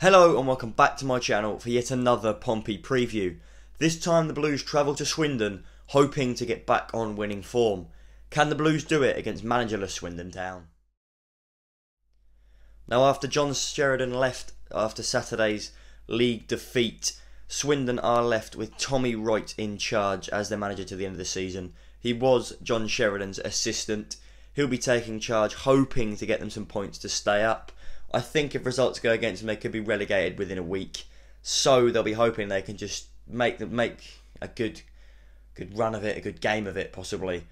Hello and welcome back to my channel for yet another Pompey preview. This time the Blues travel to Swindon, hoping to get back on winning form. Can the Blues do it against managerless Swindon Town? Now, after John Sheridan left after Saturday's league defeat, Swindon are left with Tommy Wright in charge as their manager to the end of the season. He was John Sheridan's assistant. He'll be taking charge, hoping to get them some points to stay up. I think if results go against them, they could be relegated within a week. So they'll be hoping they can just make a good run of it, a good game of it, possibly,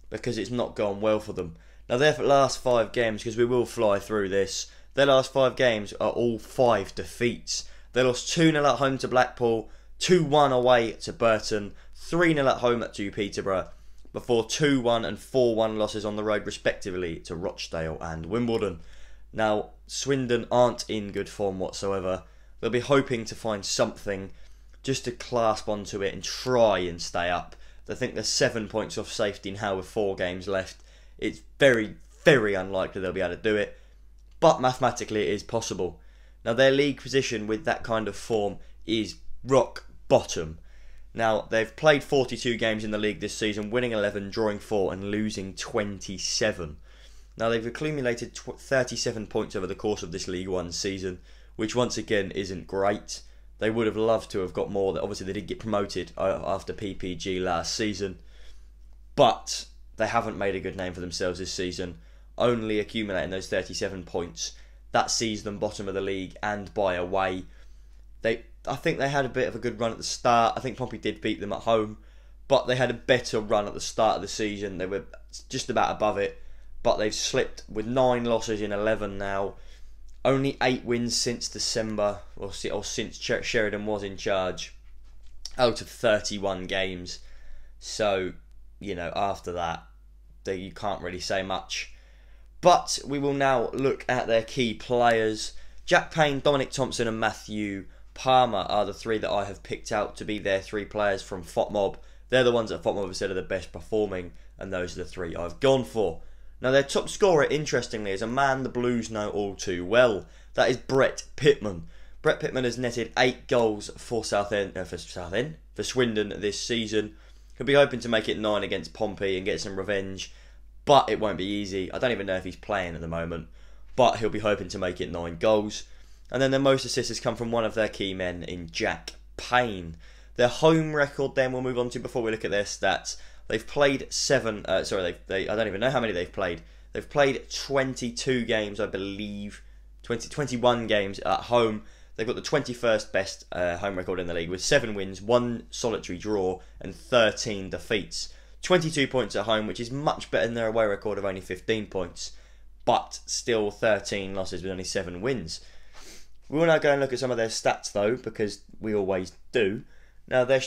because it's not gone well for them. Now, their last 5 games, because we will fly through this, their last 5 games are all 5 defeats. They lost 2-0 at home to Blackpool, 2-1 away to Burton, 3-0 at home to Peterborough, before 2-1 and 4-1 losses on the road respectively to Rochdale and Wimbledon. Now, Swindon aren't in good form whatsoever. They'll be hoping to find something just to clasp onto it and try and stay up. They think they're 7 points off safety now with 4 games left. It's very, very unlikely they'll be able to do it, but mathematically it is possible. Now, their league position with that kind of form is rock bottom. Now, they've played 42 games in the league this season, winning 11, drawing 4 and losing 27. Now, they've accumulated 37 points over the course of this League One season, which once again isn't great. They would have loved to have got more. Obviously, they did get promoted after PPG last season, but they haven't made a good name for themselves this season, only accumulating those 37 points. That sees them bottom of the league and by a way. I think they had a bit of a good run at the start. I think Pompey did beat them at home, but they had a better run at the start of the season. They were just about above it. But they've slipped with 9 losses in 11 now. Only 8 wins since December, or since Sheridan was in charge, out of 31 games. So, after that, you can't really say much. But we will now look at their key players. Jack Payne, Dominic Thompson and Matthew Palmer are the 3 that I have picked out to be their 3 players from FOTMob. They're the ones that FOTMob have said are the best performing, and those are the 3 I've gone for. Now, their top scorer, interestingly, is a man the Blues know all too well. That is Brett Pittman. Brett Pittman has netted 8 goals for Swindon this season. He'll be hoping to make it 9 against Pompey and get some revenge, but it won't be easy. I don't even know if he's playing at the moment, but he'll be hoping to make it 9 goals. And then their most assists has come from one of their key men in Jack Payne. Their home record then we'll move on to before we look at their stats. They've played 7, I don't even know how many they've played. They've played 22 games, I believe, 21 games at home. They've got the 21st best home record in the league with 7 wins, 1 solitary draw and 13 defeats. 22 points at home, which is much better than their away record of only 15 points, but still 13 losses with only 7 wins. We will now go and look at some of their stats though, because we always do. Now, their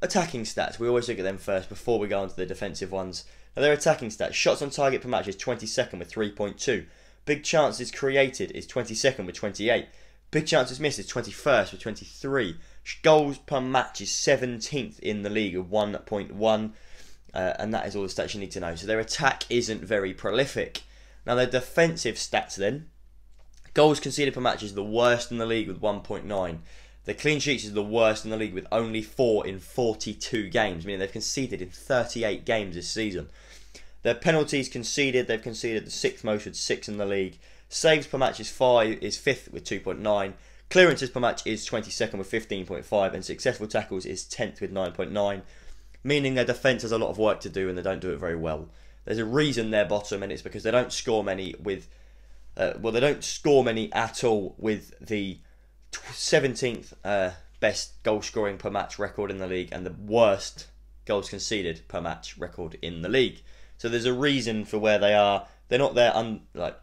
attacking stats, we always look at them first before we go on to the defensive ones. Now, their attacking stats, shots on target per match is 22nd with 3.2. Big chances created is 22nd with 28. Big chances missed is 21st with 23. Goals per match is 17th in the league with 1.1. And that is all the stats you need to know. So their attack isn't very prolific. Now, their defensive stats then. Goals conceded per match is the worst in the league with 1.9. Their clean sheets is the worst in the league with only 4 in 42 games, meaning they've conceded in 38 games this season. Their penalties conceded, they've conceded the 6th most with 6 in the league. Saves per match is 5th with 2.9. Clearances per match is 22nd with 15.5, and successful tackles is 10th with 9.9, meaning their defence has a lot of work to do and they don't do it very well. There's a reason they're bottom, and it's because they don't score many with, they don't score many at all with the 17th best goal scoring per match record in the league and the worst goals conceded per match record in the league. So there's a reason for where they are. They're not there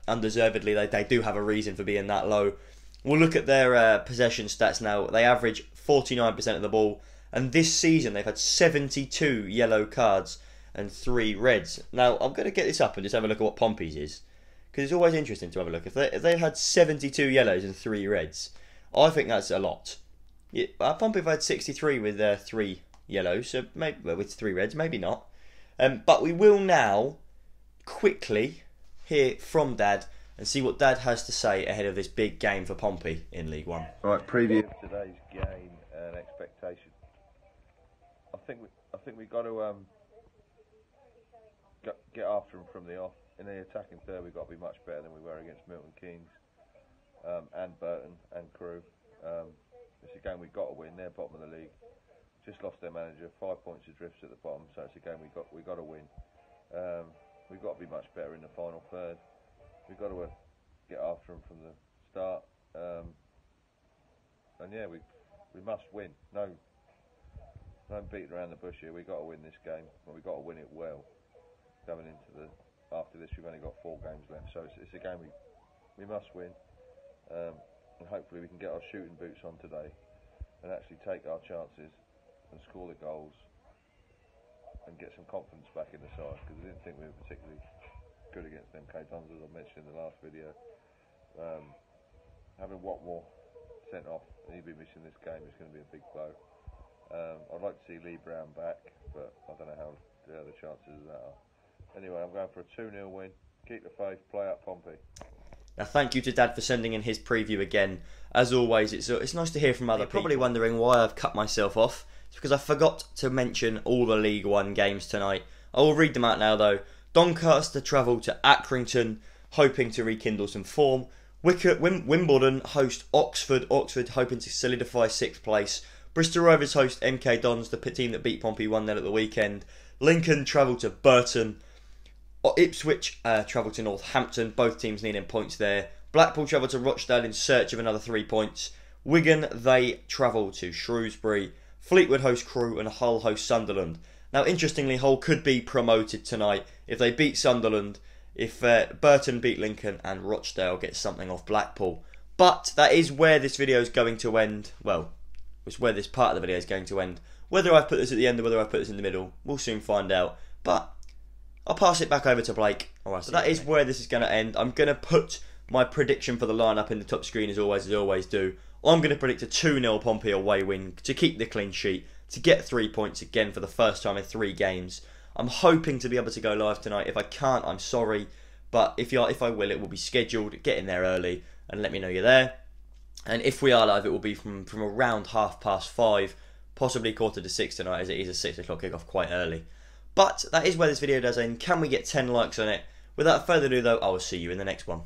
undeservedly. They do have a reason for being that low. We'll look at their possession stats now. They average 49% of the ball, and this season they've had 72 yellow cards and 3 reds. Now, I'm going to get this up and just have a look at what Pompey's is, because it's always interesting to have a look. If they've had 72 yellows and 3 reds, I think that's a lot. Yeah, Pompey have had 63 with 3 yellows, so maybe with 3 reds, maybe not. But we will now quickly hear from Dad and see what Dad has to say ahead of this big game for Pompey in League One. Right, preview of today's game and expectation. I think we've got to get after them from the off. In the attacking third, we've got to be much better than we were against Milton Keynes and Burton and Crewe. It's a game we've got to win. They're bottom of the league. Just lost their manager, 5 points adrift at the bottom, so it's a game we've got to win. We've got to be much better in the final third. We've got to get after them from the start. And yeah, we must win. No beating around the bush here. We've got to win this game, but we've got to win it well. Coming into after this, we've only got 4 games left, so it's a game we must win. And hopefully we can get our shooting boots on today and actually take our chances and score the goals and get some confidence back in the side, because I didn't think we were particularly good against MK Dons, as I mentioned in the last video. Having Watmore sent off and he'll be missing this game is going to be a big blow. I'd like to see Lee Brown back, but I don't know how the chances of that are. Anyway, I'm going for a 2-0 win. Keep the faith, play Up Pompey. Now, thank you to Dad for sending in his preview again. As always, it's nice to hear from other people. You're probably wondering why I've cut myself off. It's because I forgot to mention all the League One games tonight. I will read them out now though. Doncaster travel to Accrington, hoping to rekindle some form. Wimbledon host Oxford. Oxford hoping to solidify 6th place. Bristol Rovers host MK Dons, the team that beat Pompey 1-0 at the weekend. Lincoln travel to Burton. Ipswich travel to Northampton. Both teams needing points there. Blackpool travel to Rochdale in search of another 3 points. Wigan, they travel to Shrewsbury. Fleetwood host Crewe and Hull host Sunderland. Now, interestingly, Hull could be promoted tonight if they beat Sunderland, if Burton beat Lincoln and Rochdale gets something off Blackpool. But that is where this video is going to end. Well, it's where this part of the video is going to end. Whether I've put this at the end or whether I've put this in the middle, we'll soon find out. But I'll pass it back over to Blake. Alright, so that is where this is going to end. I'm going to put my prediction for the lineup in the top screen as I always do. I'm going to predict a 2-0 Pompey away win to keep the clean sheet, to get 3 points again for the first time in 3 games. I'm hoping to be able to go live tonight. If I can't, I'm sorry. But if I will, it will be scheduled. Get in there early and let me know you're there. And if we are live, it will be from around 5:30, possibly 5:45 tonight, as it is a 6 o'clock kickoff quite early. But that is where this video does end. Can we get 10 likes on it? Without further ado though, I will see you in the next one.